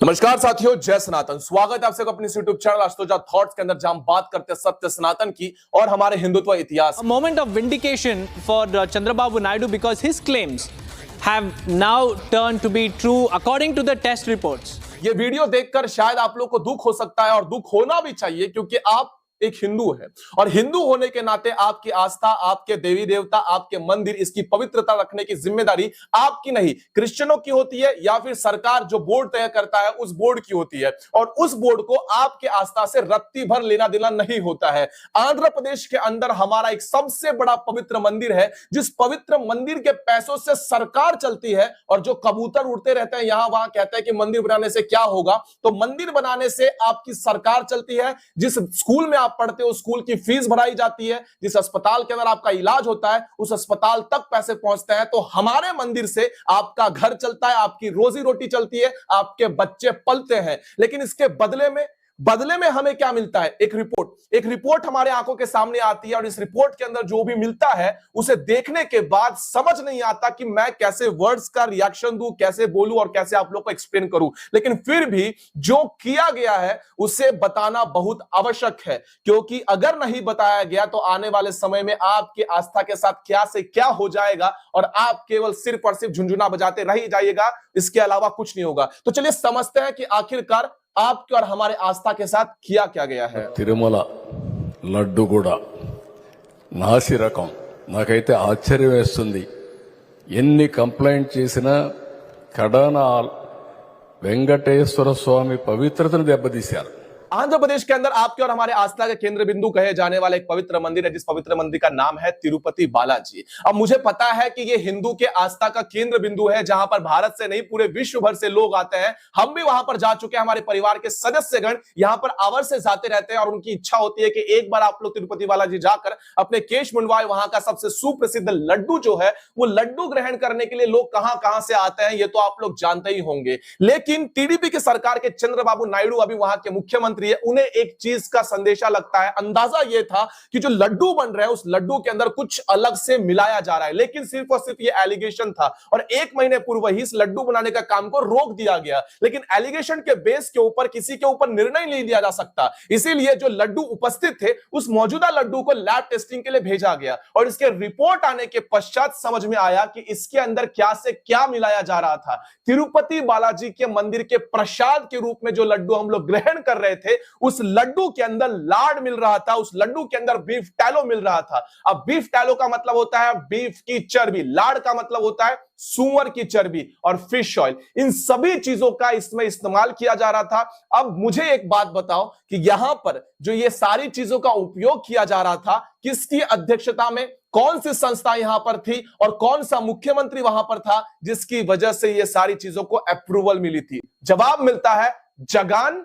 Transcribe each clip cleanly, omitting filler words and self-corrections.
नमस्कार साथियों, जय सनातन। स्वागत है आप सबका अपने यूट्यूब चैनल एस्ट्रोलॉजी थॉट्स के अंदर, जहां हम बात करते हैं सत्य सनातन की और हमारे हिंदुत्व इतिहास। A moment of vindication for Chandrababu Naidu because his claims have now turned to be true according to the test reports. ये वीडियो देखकर शायद आप लोग को दुख हो सकता है और दुख होना भी चाहिए, क्योंकि आप एक हिंदू है और हिंदू होने के नाते आपकी आस्था, आपके देवी देवता, आपके मंदिर, इसकी पवित्रता रखने की जिम्मेदारी आपकी नहीं, क्रिश्चियनों की होती है या फिर सरकार जो बोर्ड तय करता है उस बोर्ड की होती है। और उस बोर्ड को आपके आस्था से रत्ती भर लेना देना नहीं होता है। आंध्र प्रदेश के अंदर हमारा एक सबसे बड़ा पवित्र मंदिर है, जिस पवित्र मंदिर के पैसों से सरकार चलती है। और जो कबूतर उड़ते रहते हैं यहां वहां, कहते हैं कि मंदिर बनाने से क्या होगा, तो मंदिर बनाने से आपकी सरकार चलती है। जिस स्कूल में पढ़ते हो स्कूल की फीस भराई जाती है, जिस अस्पताल के अंदर आपका इलाज होता है उस अस्पताल तक पैसे पहुंचते हैं। तो हमारे मंदिर से आपका घर चलता है, आपकी रोजी रोटी चलती है, आपके बच्चे पलते हैं। लेकिन इसके बदले में हमें क्या मिलता है? एक रिपोर्ट हमारे आंखों के सामने आती है और इस रिपोर्ट के अंदर जो भी मिलता है उसे देखने के बाद समझ नहीं आता कि मैं कैसे वर्ड्स का रिएक्शन दूं, कैसे बोलूं और कैसे आप लोग को एक्सप्लेन करूं। लेकिन फिर भी जो किया गया है उसे बताना बहुत आवश्यक है, क्योंकि अगर नहीं बताया गया तो आने वाले समय में आपकी आस्था के साथ क्या से क्या हो जाएगा और आप केवल सिर्फ और सिर्फ झुनझुना बजाते रह जाइएगा, इसके अलावा कुछ नहीं होगा। तो चलिए समझते हैं कि आखिरकार आपके और हमारे आस्था के साथ किया क्या गया है। తిరుమల లడ్డు కూడా నాసి రకం నాకైతే ఆశ్చర్యం వేస్తుంది. ఎన్ని కంప్లైంట్ చేసినా కడాన వెంకటేశ్వర స్వామి పవిత్రతను దెబ్బతీశారు. आंध्र प्रदेश के अंदर आपके और हमारे आस्था के केंद्र बिंदु कहे जाने वाला एक पवित्र मंदिर है, जिस पवित्र मंदिर का नाम है तिरुपति बालाजी। अब मुझे पता है कि ये हिंदू के आस्था का केंद्र बिंदु है, जहां पर भारत से नहीं पूरे विश्व भर से लोग आते हैं। हम भी वहां पर जा चुके हैं, हमारे परिवार के सदस्यगण यहां पर आवर से जाते रहते हैं और उनकी इच्छा होती है कि एक बार आप लोग तिरुपति बालाजी जाकर अपने केश मुंडवाए। वहां का सबसे सुप्रसिद्ध लड्डू जो है वो लड्डू ग्रहण करने के लिए लोग कहां कहां से आते हैं, ये तो आप लोग जानते ही होंगे। लेकिन टीडीपी की सरकार के चंद्रबाबू नायडू अभी वहां के मुख्यमंत्री, उन्हें एक चीज का संदेशा लगता है, अंदाजा यह था कि जो लड्डू बन रहे हैं उस लड्डू के अंदर कुछ अलग से मिलाया जा रहा है। लेकिन सिर्फ और सिर्फ ये एलिगेशन था और 1 महीने पूर्व ही इस लड्डू बनाने का काम को रोक दिया गया। लेकिन एलिगेशन के बेस के ऊपर किसी के ऊपर निर्णय नहीं लिया जा सकता, इसीलिए जो लड्डू उपस्थित थे उस मौजूदा लड्डू को लैब टेस्टिंग के लिए भेजा गया और इसके रिपोर्ट आने के पश्चात समझ में आया कि इसके अंदर क्या से क्या मिलाया जा रहा था। तिरुपति बालाजी के मंदिर के प्रसाद के रूप में जो लड्डू हम लोग ग्रहण कर रहे थे, उस लड्डू के अंदर लाड मिल रहा था, उस लड्डू के अंदर बीफ टैलो मिल रहा था। अब बीफ टैलो का मतलब होता है बीफ की चर्बी, लाड का मतलब होता है सूअर की चर्बी और फिश ऑयल। इन सभी चीजों का इसमें इस्तेमाल किया जा रहा था। अब मुझे एक बात बताओ कि यहां पर जो ये सारी चीजों का उपयोग किया जा रहा था, किसकी अध्यक्षता में, कौन सी संस्था यहां पर थी और कौन सा मुख्यमंत्री वहां पर था जिसकी वजह से ये सारी चीजों को अप्रूवल मिली थी? जवाब मिलता है जगान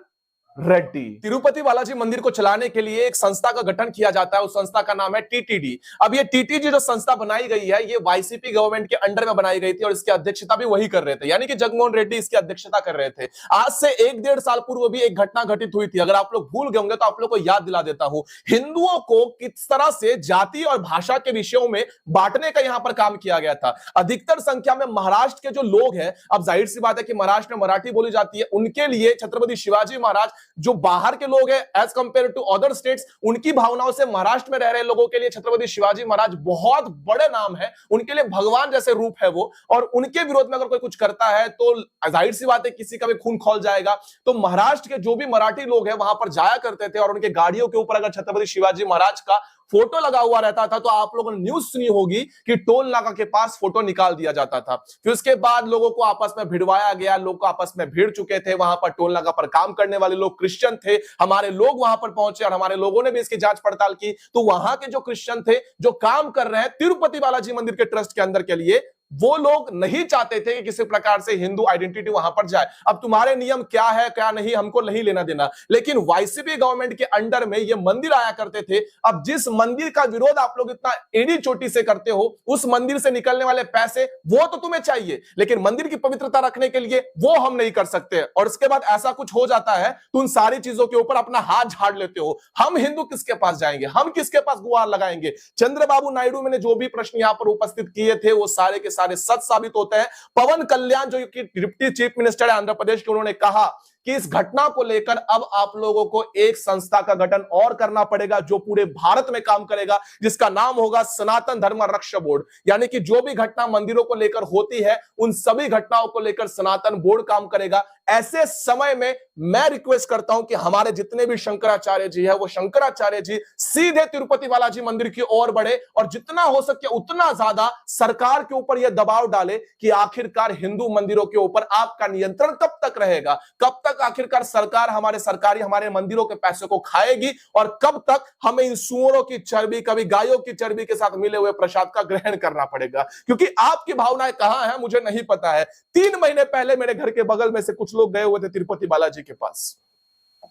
रेड्डी। तिरुपति बालाजी मंदिर को चलाने के लिए एक संस्था का गठन किया जाता है, उस संस्था का नाम है टीटीडी। अब ये टीटीडी जो संस्था बनाई गई है, ये वाईसीपी गवर्नमेंट के अंडर में बनाई गई थी और इसकी अध्यक्षता भी वही कर रहे थे, यानी कि जगनमोहन रेड्डी इसकी अध्यक्षता कर रहे थे। आज से 1-1.5 साल पूर्व भी एक घटना घटित हुई थी, अगर आप लोग भूल गए होंगे तो आप लोग को याद दिला देता हूं। हिंदुओं को किस तरह से जाति और भाषा के विषयों में बांटने का यहां पर काम किया गया था। अधिकतर संख्या में महाराष्ट्र के जो लोग हैं, अब जाहिर सी बात है कि महाराष्ट्र में मराठी बोली जाती है, उनके लिए छत्रपति शिवाजी महाराज, जो बाहर के लोग हैं as compare to other states, उनकी भावनाओं से महाराष्ट्र में रह रहे लोगों के लिए छत्रपति शिवाजी महाराज बहुत बड़े नाम है, उनके लिए भगवान जैसे रूप है वो। और उनके विरोध में अगर कोई कुछ करता है तो जाहिर सी बात है किसी का भी खून खौल जाएगा। तो महाराष्ट्र के जो भी मराठी लोग हैं वहां पर जाया करते थे और उनके गाड़ियों के ऊपर अगर छत्रपति शिवाजी महाराज का फोटो लगा हुआ रहता था तो आप लोगों ने न्यूज सुनी होगी कि टोल नाका के पास फोटो निकाल दिया जाता था। फिर उसके बाद लोगों को आपस में भिड़वाया गया, लोग आपस में भिड़ चुके थे। वहां पर टोल नाका पर काम करने वाले लोग क्रिश्चियन थे, हमारे लोग वहां पर पहुंचे और हमारे लोगों ने भी इसकी जांच पड़ताल की। तो वहां के जो क्रिश्चियन थे जो काम कर रहे हैं तिरुपति बालाजी मंदिर के ट्रस्ट के अंदर के लिए, वो लोग नहीं चाहते थे कि किसी प्रकार से हिंदू आइडेंटिटी वहां पर जाए। अब तुम्हारे नियम क्या है क्या नहीं हमको नहीं लेना देना, लेकिन वाईसीपी गवर्नमेंट के अंडर में ये मंदिर आया करते थे। अब जिस मंदिर का विरोध आप लोग इतना एड़ी चोटी से करते हो, उस मंदिर से निकलने वाले पैसे वो तो तुम्हें चाहिए, लेकिन मंदिर की पवित्रता रखने के लिए वो हम नहीं कर सकते। और उसके बाद ऐसा कुछ हो जाता है तो उन सारी चीजों के ऊपर अपना हाथ झाड़ लेते हो। हम हिंदू किसके पास जाएंगे, हम किसके पास गुहार लगाएंगे? चंद्रबाबू नायडू ने जो भी प्रश्न यहां पर उपस्थित किए थे वो सारे के सारे सच साबित होते हैं। पवन कल्याण जो कि डिप्टी चीफ मिनिस्टर है आंध्र प्रदेश के, उन्होंने कहा कि इस घटना को लेकर अब आप लोगों को एक संस्था का गठन और करना पड़ेगा जो पूरे भारत में काम करेगा, जिसका नाम होगा सनातन धर्म रक्षा बोर्ड। यानी कि जो भी घटना मंदिरों को लेकर होती है उन सभी घटनाओं को लेकर सनातन बोर्ड काम करेगा। ऐसे समय में मैं रिक्वेस्ट करता हूं कि हमारे जितने भी शंकराचार्य जी है वो शंकराचार्य जी सीधे तिरुपति बालाजी मंदिर की ओर बढ़े और जितना हो सके उतना ज्यादा सरकार के ऊपर यह दबाव डाले कि आखिरकार हिंदू मंदिरों के ऊपर आपका नियंत्रण कब तक रहेगा, कब तक आखिरकार सरकार हमारे मंदिरों के पैसे को खाएगी और कब तक हमें इन सुअरों की चर्बी, कभी गायों की चर्बी के साथ मिले हुए प्रसाद का ग्रहण करना पड़ेगा। क्योंकि आपकी भावनाएं कहां है मुझे नहीं पता है। 3 महीने पहले मेरे घर के बगल में से कुछ लोग गए हुए थे तिरुपति बालाजी के पास,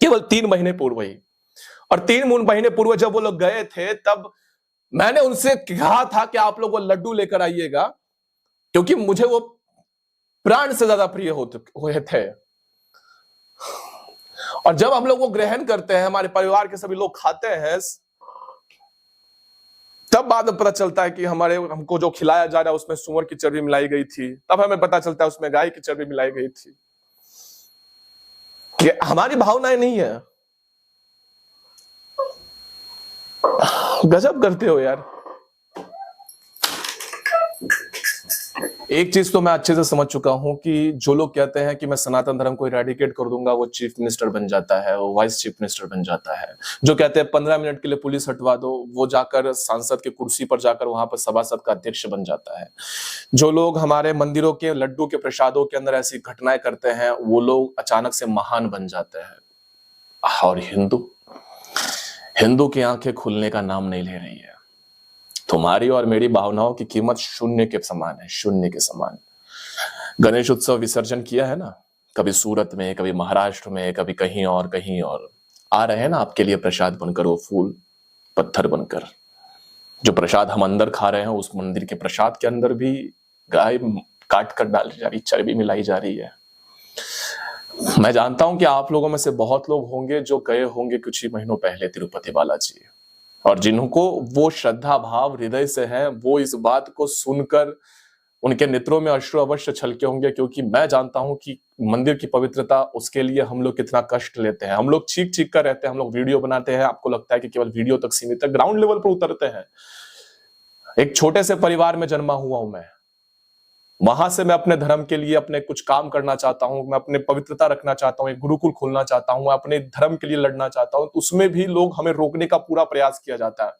केवल 3 महीने पूर्व ही। और 3 महीने पूर्व जब वो लोग गए थे तब मैंने उनसे कहा था कि आप लोग वो लड्डू लेकर आइएगा, क्योंकि मुझे वो प्राण से ज्यादा प्रिय हुए थे। और जब हम लोग वो ग्रहण करते हैं, हमारे परिवार के सभी लोग खाते हैं, तब बाद में पता चलता है कि हमको जो खिलाया जा रहा है उसमें सूअर की चर्बी मिलाई गई थी। तब हमें पता चलता है उसमें गाय की चर्बी मिलाई गई थी। कि हमारी भावनाएं नहीं है। गजब करते हो यार। एक चीज तो मैं अच्छे से समझ चुका हूं कि जो लोग कहते हैं कि मैं सनातन धर्म को इरेडिकेट कर दूंगा, वो चीफ मिनिस्टर बन जाता है, वो वाइस चीफ मिनिस्टर बन जाता है। जो कहते हैं 15 मिनट के लिए पुलिस हटवा दो, वो जाकर सांसद की कुर्सी पर जाकर वहां पर सभासद का अध्यक्ष बन जाता है। जो लोग हमारे मंदिरों के लड्डू के प्रसादों के अंदर ऐसी घटनाएं करते हैं, वो लोग अचानक से महान बन जाते हैं। और हिंदू की आंखें खुलने का नाम नहीं ले रही है। तुम्हारी और मेरी भावनाओं की कीमत शून्य के समान है, शून्य के समान। गणेश उत्सव विसर्जन किया है ना, कभी सूरत में, कभी महाराष्ट्र में, कभी कहीं और आ रहे हैं ना आपके लिए प्रसाद बनकर, वो फूल पत्थर बनकर। जो प्रसाद हम अंदर खा रहे हैं उस मंदिर के प्रसाद के अंदर भी गाय काट कर डाली जा रही, चर्बी मिलाई जा रही है। मैं जानता हूं कि आप लोगों में से बहुत लोग होंगे जो गए होंगे कुछ ही महीनों पहले तिरुपति बालाजी, और जिनको वो श्रद्धा भाव हृदय से है, वो इस बात को सुनकर उनके नेत्रों में अश्रु अवश्य छलके होंगे। क्योंकि मैं जानता हूं कि मंदिर की पवित्रता, उसके लिए हम लोग कितना कष्ट लेते हैं। हम लोग चीख कर रहते हैं, हम लोग वीडियो बनाते हैं, आपको लगता है कि केवल वीडियो तक सीमित है, ग्राउंड लेवल पर उतरते हैं। एक छोटे से परिवार में जन्मा हुआ हूं मैं, वहां से मैं अपने धर्म के लिए अपने कुछ काम करना चाहता हूं, मैं अपने पवित्रता रखना चाहता हूं, एक गुरुकुल खोलना चाहता हूं, अपने धर्म के लिए लड़ना चाहता हूं। तो उसमें भी लोग हमें रोकने का पूरा प्रयास किया जाता है।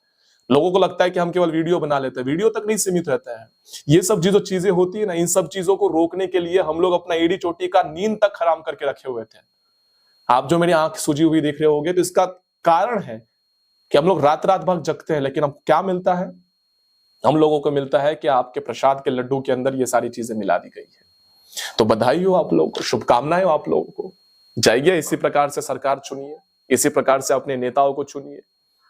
लोगों को लगता है कि हम केवल वीडियो बना लेते हैं, वीडियो तक नहीं सीमित रहते हैं। ये सब जो चीजें होती है ना, इन सब चीजों को रोकने के लिए हम लोग अपना एड़ी चोटी का नींद तक हराम करके रखे हुए थे। आप जो मेरी आंख सूजी हुई देख रहे होगे, तो इसका कारण है कि हम लोग रात रात भर जगते हैं, लेकिन अब क्या मिलता है हम लोगों को? मिलता है कि आपके प्रसाद के लड्डू के अंदर ये सारी चीजें मिला दी गई है। तो बधाई हो आप लोगों को, शुभकामनाएं हो आप लोगों को। जाइए, इसी प्रकार से सरकार चुनिए, इसी प्रकार से अपने नेताओं को चुनिए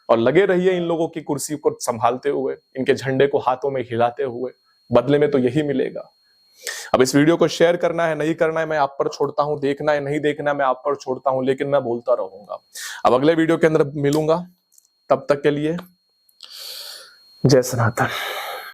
और लगे रहिए इन लोगों की कुर्सी को संभालते हुए, इनके झंडे को हाथों में हिलाते हुए। बदले में तो यही मिलेगा। अब इस वीडियो को शेयर करना है नहीं करना है मैं आप पर छोड़ता हूं, देखना है नहीं देखना है मैं आप पर छोड़ता हूं, लेकिन मैं बोलता रहूंगा। अब अगले वीडियो के अंदर मिलूंगा, तब तक के लिए जय सनातन।